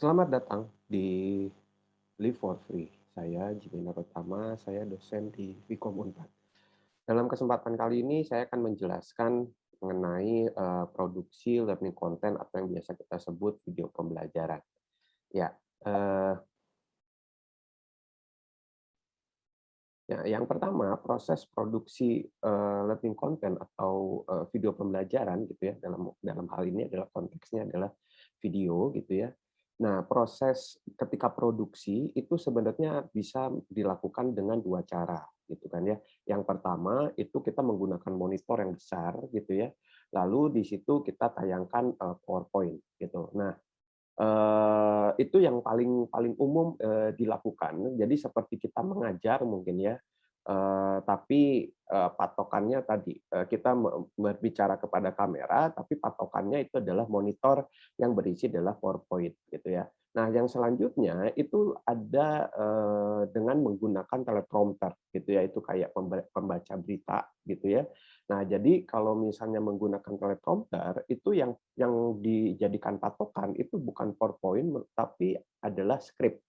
Selamat datang di Live for Free. Saya Jimmy Narotama, saya dosen di Vkom Unpad. Dalam kesempatan kali ini saya akan menjelaskan mengenai produksi learning content atau yang biasa kita sebut video pembelajaran. Ya, eh, yang pertama proses produksi learning content atau video pembelajaran gitu ya dalam dalam hal ini adalah konteksnya adalah video gitu ya. Nah, proses ketika produksi itu sebenarnya bisa dilakukan dengan dua cara gitu kan ya. Yang pertama itu kita menggunakan monitor yang besar gitu ya. Lalu di situ kita tayangkan PowerPoint gitu. Nah, itu yang paling paling umum dilakukan. Jadi seperti kita mengajar mungkin ya, tapi patokannya tadi kita berbicara kepada kamera, tapi patokannya itu adalah monitor yang berisi adalah PowerPoint gitu ya. Nah, yang selanjutnya itu ada dengan menggunakan teleprompter gitu ya, itu kayak pembaca berita gitu ya. Nah, jadi kalau misalnya menggunakan teleprompter itu yang dijadikan patokan itu bukan PowerPoint tapi adalah skrip.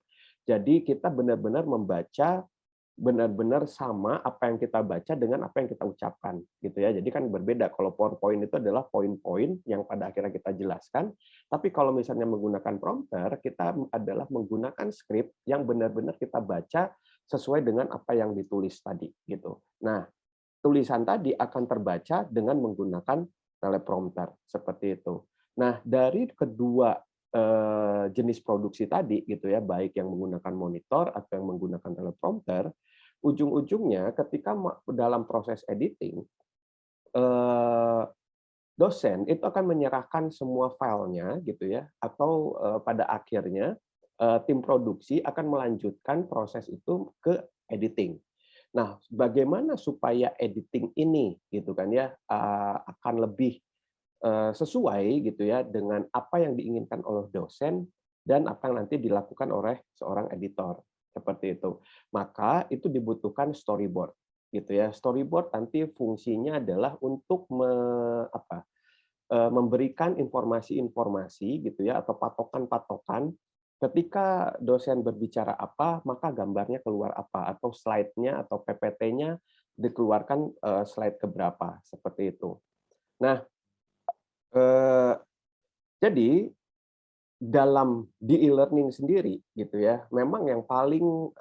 Jadi kita benar-benar membaca benar-benar sama apa yang kita baca dengan apa yang kita ucapkan gitu ya. Jadi kan berbeda kalau PowerPoint itu adalah poin-poin yang pada akhirnya kita jelaskan, tapi kalau misalnya menggunakan prompter kita adalah menggunakan skrip yang benar-benar kita baca sesuai dengan apa yang ditulis tadi gitu. Nah, tulisan tadi akan terbaca dengan menggunakan teleprompter seperti itu. Nah, dari kedua jenis produksi tadi gitu ya, baik yang menggunakan monitor atau yang menggunakan teleprompter, ujung-ujungnya ketika dalam proses editing dosen itu akan menyerahkan semua filenya gitu ya, atau pada akhirnya tim produksi akan melanjutkan proses itu ke editing. Nah, bagaimana supaya editing ini gitu kan ya akan lebih sesuai gitu ya dengan apa yang diinginkan oleh dosen dan apa yang nanti dilakukan oleh seorang editor seperti itu. Maka itu dibutuhkan storyboard gitu ya. Storyboard nanti fungsinya adalah untuk memberikan informasi-informasi gitu ya atau patokan-patokan ketika dosen berbicara apa, maka gambarnya keluar apa atau slide-nya atau PPT-nya dikeluarkan slide keberapa seperti itu. Nah, eh, jadi dalam di e-learning sendiri gitu ya, memang yang paling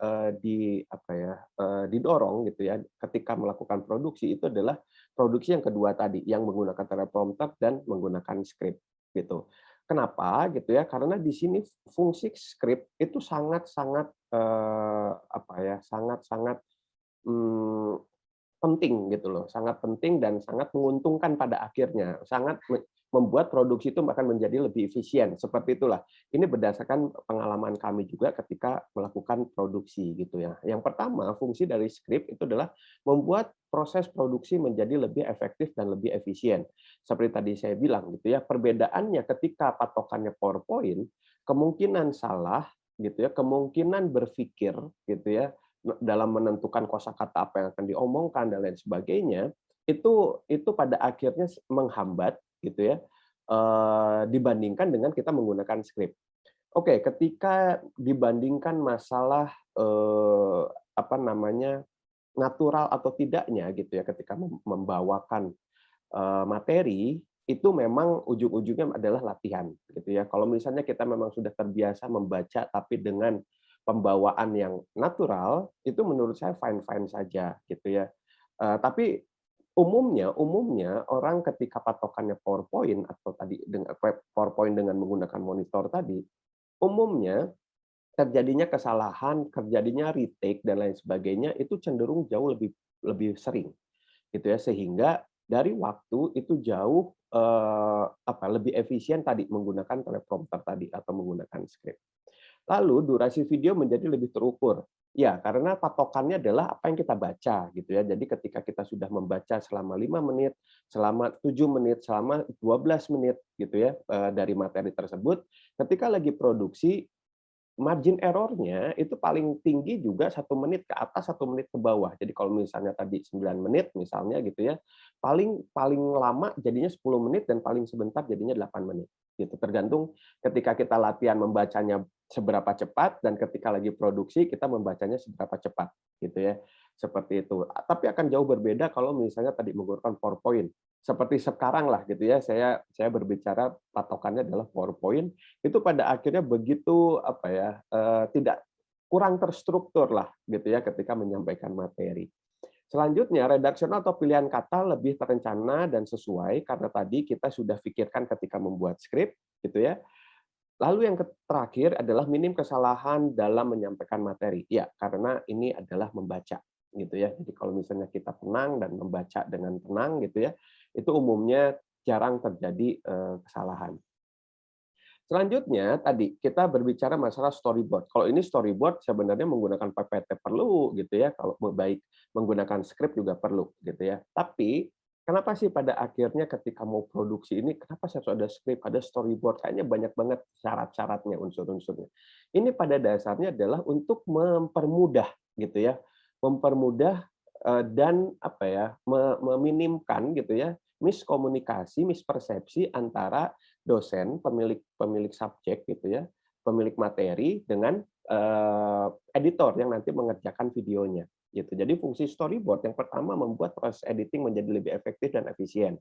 didorong gitu ya ketika melakukan produksi itu adalah produksi yang kedua tadi yang menggunakan teleprompter dan menggunakan skrip gitu. Kenapa gitu ya? Karena di sini fungsi skrip itu sangat-sangat sangat-sangat penting gitu loh, sangat penting dan sangat menguntungkan pada akhirnya, sangat membuat produksi itu akan menjadi lebih efisien, seperti itulah. Ini berdasarkan pengalaman kami juga ketika melakukan produksi gitu ya. Yang pertama, fungsi dari skrip itu adalah membuat proses produksi menjadi lebih efektif dan lebih efisien. Seperti tadi saya bilang gitu ya, perbedaannya ketika patokannya PowerPoint, kemungkinan salah gitu ya, kemungkinan berpikir gitu ya, dalam menentukan kosakata apa yang akan diomongkan dan lain sebagainya, itu pada akhirnya menghambat gitu ya, dibandingkan dengan kita menggunakan skrip. Oke, ketika dibandingkan masalah, natural atau tidaknya gitu ya ketika membawakan, materi, itu memang ujung-ujungnya adalah latihan gitu ya. Kalau misalnya kita memang sudah terbiasa membaca tapi dengan pembawaan yang natural, itu menurut saya fine-fine saja gitu ya. Tapi umumnya umumnya orang ketika patokannya PowerPoint atau tadi dengan PowerPoint dengan menggunakan monitor tadi, umumnya terjadinya kesalahan, terjadinya retake dan lain sebagainya itu cenderung jauh lebih lebih sering gitu ya, sehingga dari waktu itu jauh lebih efisien tadi menggunakan teleprompter tadi atau menggunakan skrip. Lalu durasi video menjadi lebih terukur. Ya, karena patokannya adalah apa yang kita baca gitu ya. Jadi ketika kita sudah membaca selama 5 menit, selama 7 menit, selama 12 menit gitu ya dari materi tersebut, ketika lagi produksi margin error-nya itu paling tinggi juga 1 menit ke atas, 1 menit ke bawah. Jadi kalau misalnya tadi 9 menit misalnya gitu ya, paling paling lama jadinya 10 menit dan paling sebentar jadinya 8 menit. Gitu. Tergantung ketika kita latihan membacanya seberapa cepat dan ketika lagi produksi kita membacanya seberapa cepat, gitu ya. Seperti itu. Tapi akan jauh berbeda kalau misalnya tadi menggunakan PowerPoint. Seperti sekarang lah gitu ya, saya berbicara patokannya adalah PowerPoint, itu pada akhirnya begitu apa ya, tidak kurang terstruktur lah gitu ya ketika menyampaikan materi. Selanjutnya, redaksional atau pilihan kata lebih terencana dan sesuai karena tadi kita sudah pikirkan ketika membuat skrip, gitu ya. Lalu yang terakhir adalah minim kesalahan dalam menyampaikan materi. Ya, karena ini adalah membaca, gitu ya. Jadi kalau misalnya kita tenang dan membaca dengan tenang, gitu ya, itu umumnya jarang terjadi kesalahan. Selanjutnya tadi kita berbicara masalah storyboard. Kalau ini storyboard sebenarnya menggunakan PPT perlu gitu ya, kalau baik menggunakan skrip juga perlu gitu ya. Tapi kenapa sih pada akhirnya ketika mau produksi ini kenapa harus ada skrip, ada storyboard? Kayaknya banyak banget syarat-syaratnya, unsur-unsurnya. Ini pada dasarnya adalah untuk mempermudah gitu ya. Mempermudah dan apa ya, meminimkan gitu ya miskomunikasi, mispersepsi antara dosen, pemilik subjek gitu ya, pemilik materi dengan editor yang nanti mengerjakan videonya gitu. Jadi fungsi storyboard yang pertama membuat proses editing menjadi lebih efektif dan efisien.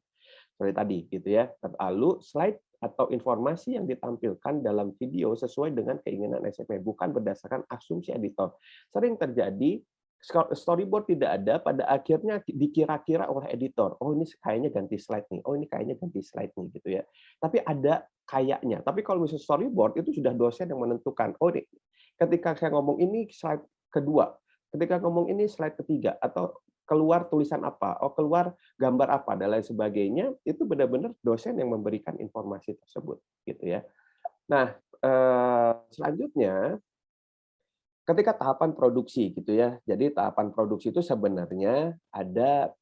Seperti tadi gitu ya. Lalu slide atau informasi yang ditampilkan dalam video sesuai dengan keinginan SMA, bukan berdasarkan asumsi editor. Sering terjadi storyboard tidak ada, pada akhirnya dikira-kira oleh editor, oh ini kayaknya ganti slide nih, oh ini kayaknya ganti slide nih gitu ya. Tapi ada kayaknya. Tapi kalau misalnya storyboard itu sudah dosen yang menentukan, oh ini ketika saya ngomong ini slide kedua, ketika ngomong ini slide ketiga, atau keluar tulisan apa, oh keluar gambar apa dan lain sebagainya, itu benar-benar dosen yang memberikan informasi tersebut gitu ya. Nah, selanjutnya ketika tahapan produksi gitu ya. Jadi tahapan produksi itu sebenarnya ada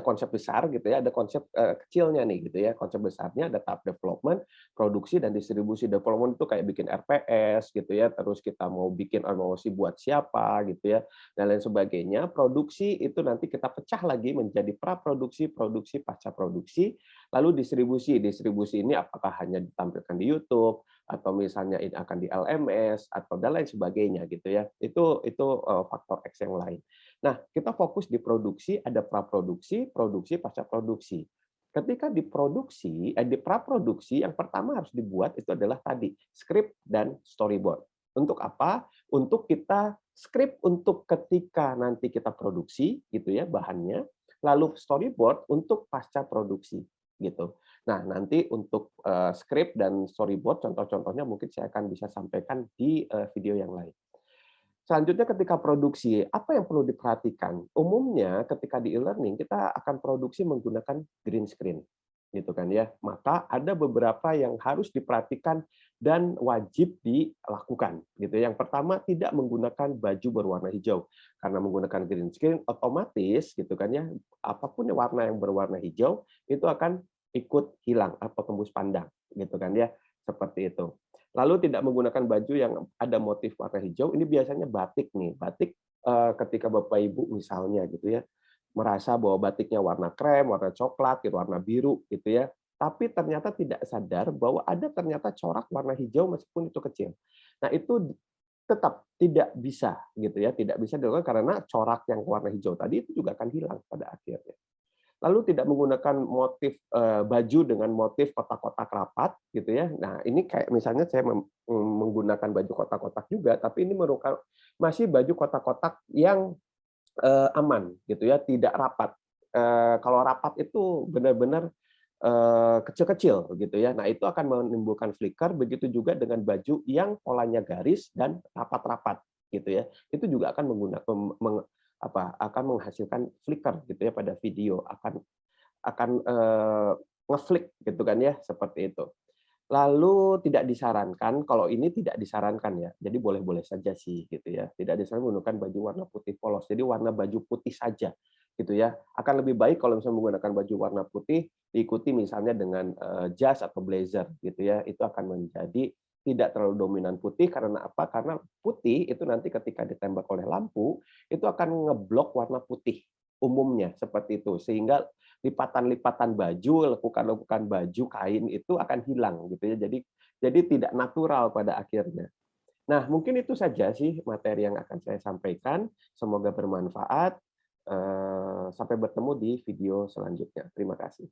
konsep besar gitu ya, ada konsep kecilnya nih gitu ya. Konsep besarnya ada tahap development, produksi dan distribusi. Development itu kayak bikin RPS gitu ya, terus kita mau bikin emosi buat siapa gitu ya, dan lain sebagainya. Produksi itu nanti kita pecah lagi menjadi praproduksi, produksi, pasca produksi, lalu distribusi. Distribusi ini apakah hanya ditampilkan di YouTube atau misalnya ini akan di LMS atau dan lain sebagainya gitu ya. Itu faktor X yang lain. Nah, kita fokus di produksi, ada praproduksi, produksi, pasca produksi. Ketika di praproduksi yang pertama harus dibuat itu adalah tadi skrip dan storyboard. Untuk apa? Untuk kita skrip untuk ketika nanti kita produksi gitu ya bahannya, lalu storyboard untuk pasca produksi gitu. Nah, nanti untuk skrip dan storyboard contoh-contohnya mungkin saya akan bisa sampaikan di video yang lain. Selanjutnya ketika produksi, apa yang perlu diperhatikan? Umumnya ketika di e-learning kita akan produksi menggunakan green screen, gitu kan ya. Maka ada beberapa yang harus diperhatikan dan wajib dilakukan, gitu. Yang pertama tidak menggunakan baju berwarna hijau, karena menggunakan green screen otomatis, gitu kan ya, apapun warna yang berwarna hijau itu akan ikut hilang atau tembus pandang, gitu kan ya, seperti itu. Lalu tidak menggunakan baju yang ada motif warna hijau, ini biasanya batik nih. Batik ketika Bapak Ibu misalnya gitu ya, merasa bahwa batiknya warna krem, warna coklat, gitu, warna biru gitu ya. Tapi ternyata tidak sadar bahwa ada ternyata corak warna hijau meskipun itu kecil. Nah, itu tetap tidak bisa gitu ya, tidak bisa dilakukan karena corak yang warna hijau tadi itu juga akan hilang pada akhirnya. Lalu tidak menggunakan motif baju dengan motif kotak-kotak rapat gitu ya. Nah, ini kayak misalnya saya menggunakan baju kotak-kotak juga, tapi ini merupakan masih baju kotak-kotak yang aman gitu ya, tidak rapat. Kalau rapat itu benar-benar kecil-kecil gitu ya. Nah, itu akan menimbulkan flicker, begitu juga dengan baju yang polanya garis dan rapat-rapat gitu ya. Itu juga akan menggunakan akan menghasilkan flicker gitu ya pada video, akan ngeflick gitu kan ya, seperti itu. Lalu tidak disarankan, kalau ini tidak disarankan ya, jadi boleh-boleh saja sih gitu ya. Tidak disarankan menggunakan baju warna putih polos, jadi warna baju putih saja gitu ya. Akan lebih baik kalau misalnya menggunakan baju warna putih diikuti misalnya dengan jas atau blazer gitu ya. Itu akan menjadi tidak terlalu dominan putih karena apa? Karena putih itu nanti ketika ditembak oleh lampu itu akan ngeblok warna putih umumnya seperti itu, sehingga lipatan-lipatan baju, lekukan-lekukan baju kain itu akan hilang gitu ya. Jadi tidak natural pada akhirnya. Nah, mungkin itu saja sih materi yang akan saya sampaikan. Semoga bermanfaat. Sampai bertemu di video selanjutnya. Terima kasih.